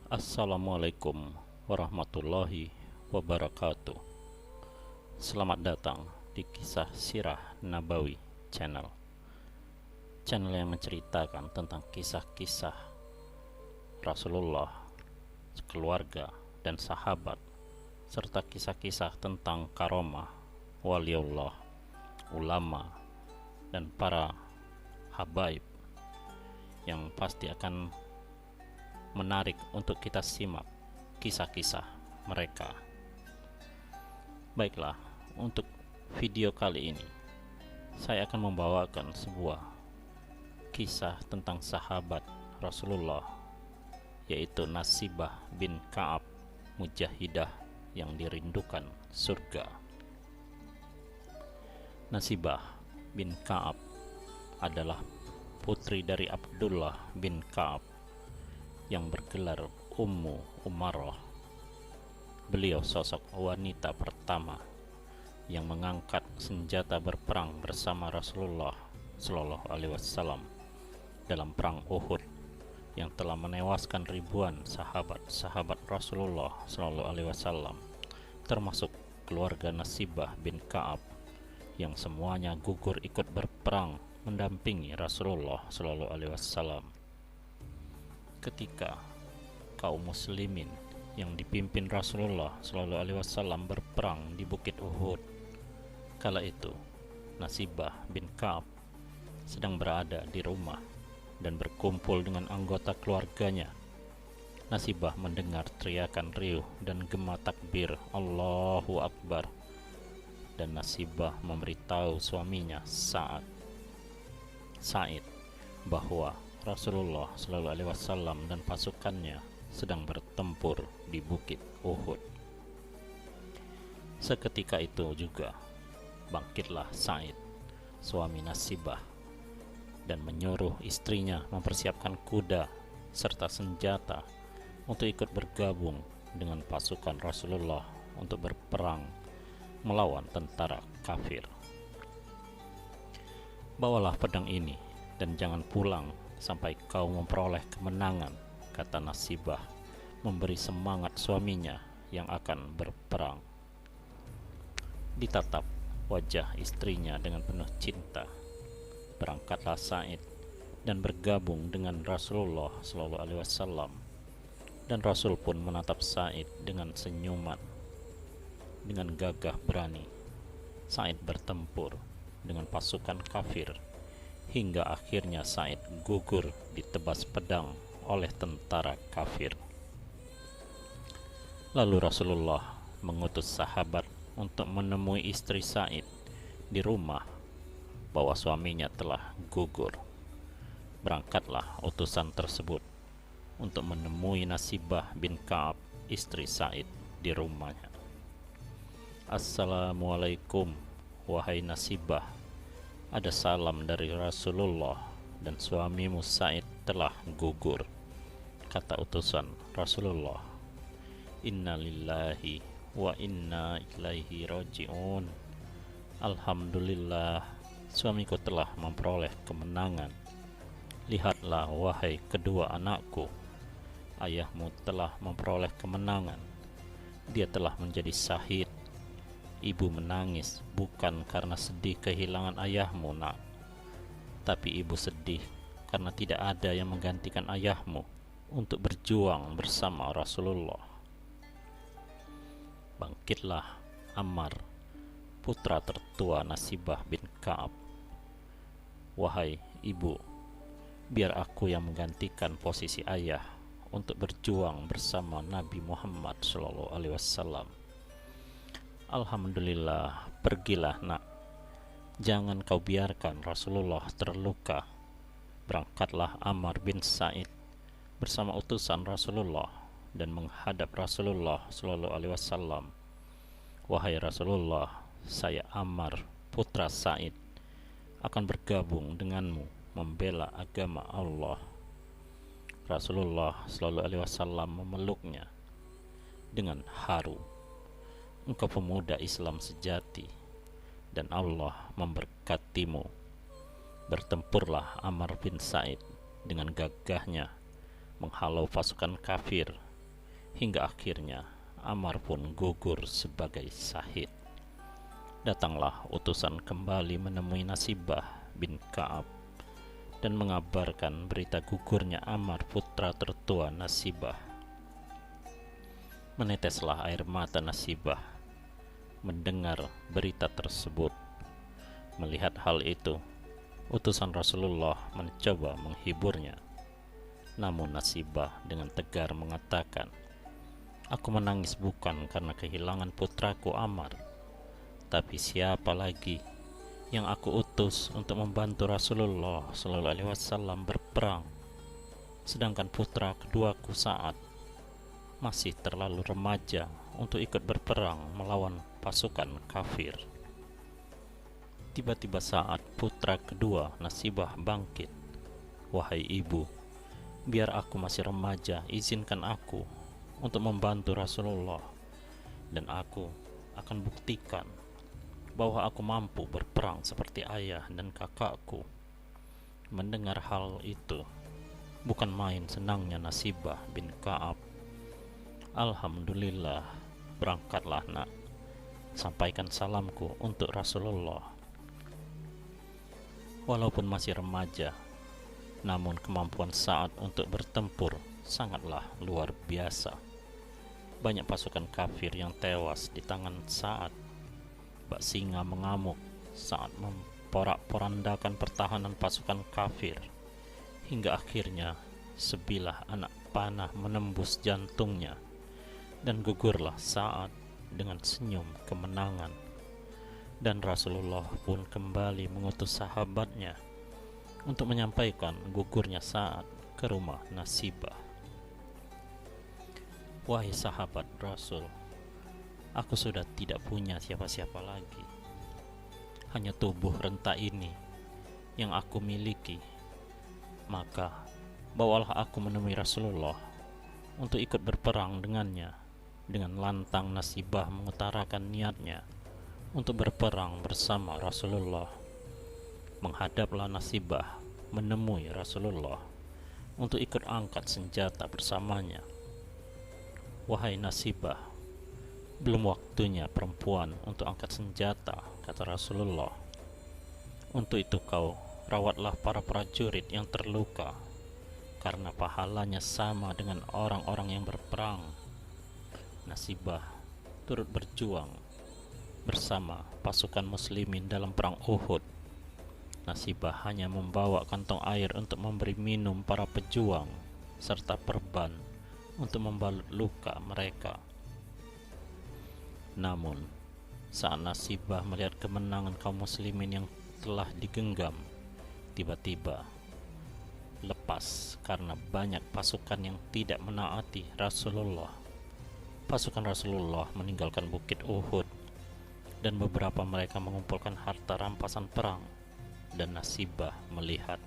Assalamualaikum warahmatullahi wabarakatuh. Selamat datang di Kisah Sirah Nabawi Channel yang menceritakan tentang kisah-kisah Rasulullah, keluarga, dan sahabat, serta kisah-kisah tentang karomah, waliullah, ulama, dan para habaib yang pasti akan menarik untuk kita simak kisah-kisah mereka. Baiklah, untuk video kali ini saya akan membawakan sebuah kisah tentang sahabat Rasulullah, yaitu Nasibah bin Ka'ab, mujahidah yang dirindukan surga. Nasibah bin Ka'ab adalah putri dari Abdullah bin Ka'ab yang bergelar Ummu Umarah. Beliau sosok wanita pertama yang mengangkat senjata berperang bersama Rasulullah Shallallahu Alaihi Wasallam dalam perang Uhud yang telah menewaskan ribuan sahabat-sahabat Rasulullah Shallallahu Alaihi Wasallam, termasuk keluarga Nasibah bin Ka'ab yang semuanya gugur ikut berperang mendampingi Rasulullah Shallallahu Alaihi Wasallam. Ketika kaum muslimin yang dipimpin Rasulullah Shallallahu Alaihi Wasallam berperang di Bukit Uhud, kala itu Nasibah bin Ka'ab sedang berada di rumah dan berkumpul dengan anggota keluarganya. Nasibah mendengar teriakan riuh dan gema takbir Allahu Akbar, dan Nasibah memberitahu suaminya Sa'id bahwa Rasulullah Shallallahu Alaihi Wasallam dan pasukannya sedang bertempur di Bukit Uhud. Seketika itu juga bangkitlah Sa'id, suami Nasibah, dan menyuruh istrinya mempersiapkan kuda serta senjata untuk ikut bergabung dengan pasukan Rasulullah untuk berperang melawan tentara kafir. Bawalah pedang ini dan jangan pulang sampai kau memperoleh kemenangan, kata Nasibah, memberi semangat suaminya yang akan berperang. Ditatap wajah istrinya dengan penuh cinta, berangkatlah Sa'id dan bergabung dengan Rasulullah Shallallahu Alaihi Wasallam, dan Rasul pun menatap Sa'id dengan senyuman. Dengan gagah berani Sa'id bertempur dengan pasukan kafir hingga akhirnya Sa'id gugur ditebas pedang oleh tentara kafir. Lalu Rasulullah mengutus sahabat untuk menemui istri Sa'id di rumah bahwa suaminya telah gugur. Berangkatlah utusan tersebut untuk menemui Nasibah bin Ka'ab, istri Sa'id, di rumahnya. Assalamualaikum, wahai Nasibah, ada salam dari Rasulullah dan suamimu Sa'id telah gugur, kata utusan Rasulullah. Inna lillahi wa inna ilaihi raji'un. Alhamdulillah, suamiku telah memperoleh kemenangan. Lihatlah wahai kedua anakku, ayahmu telah memperoleh kemenangan. Dia telah menjadi syahid. Ibu menangis bukan karena sedih kehilangan ayahmu, nak, tapi ibu sedih karena tidak ada yang menggantikan ayahmu untuk berjuang bersama Rasulullah. Bangkitlah Ammar, putra tertua Nasibah bin Ka'ab. Wahai ibu, biar aku yang menggantikan posisi ayah untuk berjuang bersama Nabi Muhammad SAW. Alhamdulillah, pergilah nak, jangan kau biarkan Rasulullah terluka. Berangkatlah Ammar bin Sa'id bersama utusan Rasulullah dan menghadap Rasulullah SAW. Wahai Rasulullah, saya Ammar, putra Sa'id, akan bergabung denganmu membela agama Allah. Rasulullah SAW memeluknya dengan haru. Engkau pemuda Islam sejati dan Allah memberkatimu. Bertempurlah Ammar bin Sa'id dengan gagahnya menghalau pasukan kafir hingga akhirnya Ammar pun gugur sebagai syahid. Datanglah utusan kembali menemui Nasibah bin Ka'ab dan mengabarkan berita gugurnya Ammar, putra tertua Nasibah. Meneteslah air mata Nasibah mendengar berita tersebut. Melihat hal itu, utusan Rasulullah mencoba menghiburnya. Namun Nasibah dengan tegar mengatakan, "Aku menangis bukan karena kehilangan putraku Ammar, tapi siapa lagi yang aku utus untuk membantu Rasulullah Shallallahu Alaihi Wasallam berperang, sedangkan putra keduaku Sa'ad masih terlalu remaja untuk ikut berperang melawan pasukan kafir." Tiba-tiba Sa'ad, putra kedua Nasibah, bangkit. "Wahai ibu, biar aku masih remaja, izinkan aku untuk membantu Rasulullah, dan aku akan buktikan bahwa aku mampu berperang seperti ayah dan kakakku." Mendengar hal itu, bukan main senangnya Nasibah bin Ka'ab. "Alhamdulillah, berangkatlah nak, sampaikan salamku untuk Rasulullah." Walaupun masih remaja, namun kemampuan Sa'ad untuk bertempur sangatlah luar biasa. Banyak pasukan kafir yang tewas di tangan Sa'ad. Bak singa mengamuk saat memporak-porandakan pertahanan pasukan kafir, hingga akhirnya sebilah anak panah menembus jantungnya, dan gugurlah Sa'ad dengan senyum kemenangan. Dan Rasulullah pun kembali mengutus sahabatnya untuk menyampaikan gugurnya Sa'ad ke rumah Nasibah. "Wahai sahabat Rasul, aku sudah tidak punya siapa-siapa lagi. Hanya tubuh renta ini yang aku miliki. Maka bawalah aku menemui Rasulullah untuk ikut berperang dengannya." Dengan lantang Nasibah mengutarakan niatnya untuk berperang bersama Rasulullah. Menghadaplah Nasibah menemui Rasulullah untuk ikut angkat senjata bersamanya. "Wahai Nasibah, belum waktunya perempuan untuk angkat senjata," kata Rasulullah. "Untuk itu kau rawatlah para prajurit yang terluka, karena pahalanya sama dengan orang-orang yang berperang." Nasibah turut berjuang bersama pasukan muslimin dalam perang Uhud. Nasibah hanya membawa kantong air untuk memberi minum para pejuang, serta perban untuk membalut luka mereka. Namun, saat Nasibah melihat kemenangan kaum muslimin yang telah digenggam, tiba-tiba lepas karena banyak pasukan yang tidak menaati Rasulullah. Pasukan Rasulullah meninggalkan bukit Uhud, dan beberapa mereka mengumpulkan harta rampasan perang. Dan Nasibah melihat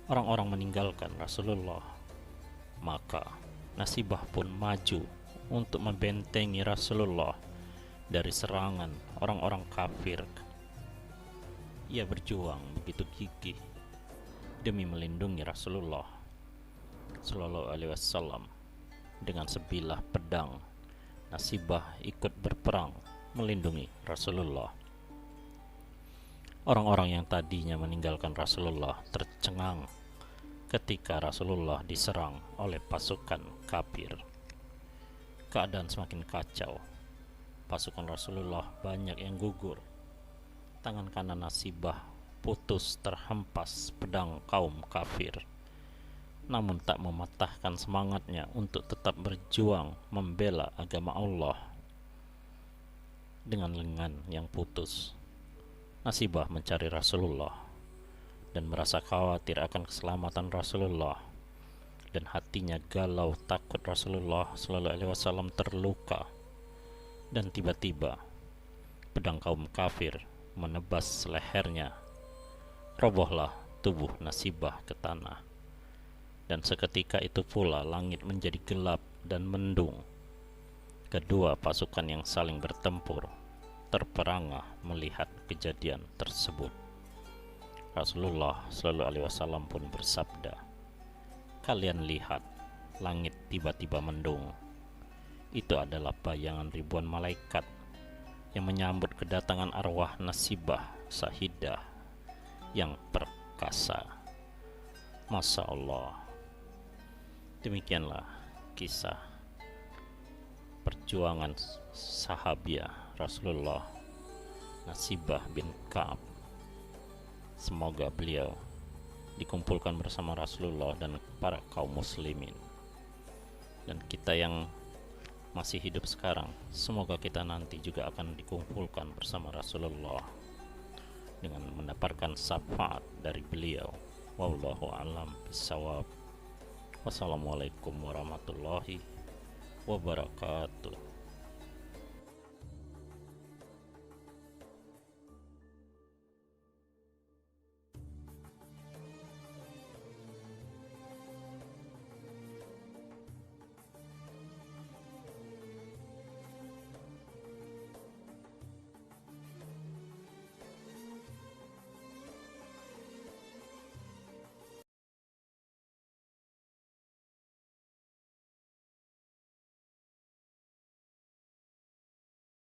orang-orang meninggalkan Rasulullah, maka Nasibah pun maju untuk membentengi Rasulullah dari serangan orang-orang kafir. Ia berjuang begitu gigih demi melindungi Rasulullah Shallallahu Alaihi Wasallam. Dengan sebilah pedang, Nasibah ikut berperang melindungi Rasulullah. Orang-orang yang tadinya meninggalkan Rasulullah tercengang ketika Rasulullah diserang oleh pasukan kafir. Keadaan semakin kacau. Pasukan Rasulullah banyak yang gugur. Tangan kanan Nasibah putus terhempas pedang kaum kafir, namun tak mematahkan semangatnya untuk tetap berjuang membela agama Allah. Dengan lengan yang putus, Nasibah mencari Rasulullah dan merasa khawatir akan keselamatan Rasulullah, dan hatinya galau takut Rasulullah Shallallahu Alaihi Wasallam terluka. Dan tiba-tiba pedang kaum kafir menebas lehernya. Robohlah tubuh Nasibah ke tanah, dan seketika itu pula langit menjadi gelap dan mendung. Kedua pasukan yang saling bertempur terperangah melihat kejadian tersebut. Rasulullah Shallallahu Alaihi Wasallam pun bersabda, "Kalian lihat, langit tiba-tiba mendung, Itu adalah bayangan ribuan malaikat yang menyambut kedatangan arwah Nasibah Sahidah yang perkasa. Masya Allah. Demikianlah kisah perjuangan sahabiah Rasulullah Nasibah bin Ka'ab. Semoga beliau dikumpulkan bersama Rasulullah dan para kaum muslimin. Dan kita yang masih hidup sekarang, semoga kita nanti juga akan dikumpulkan bersama Rasulullah dengan mendapatkan syafaat dari beliau. Wallahu a'lam bishawab. Wassalamualaikum warahmatullahi wabarakatuh.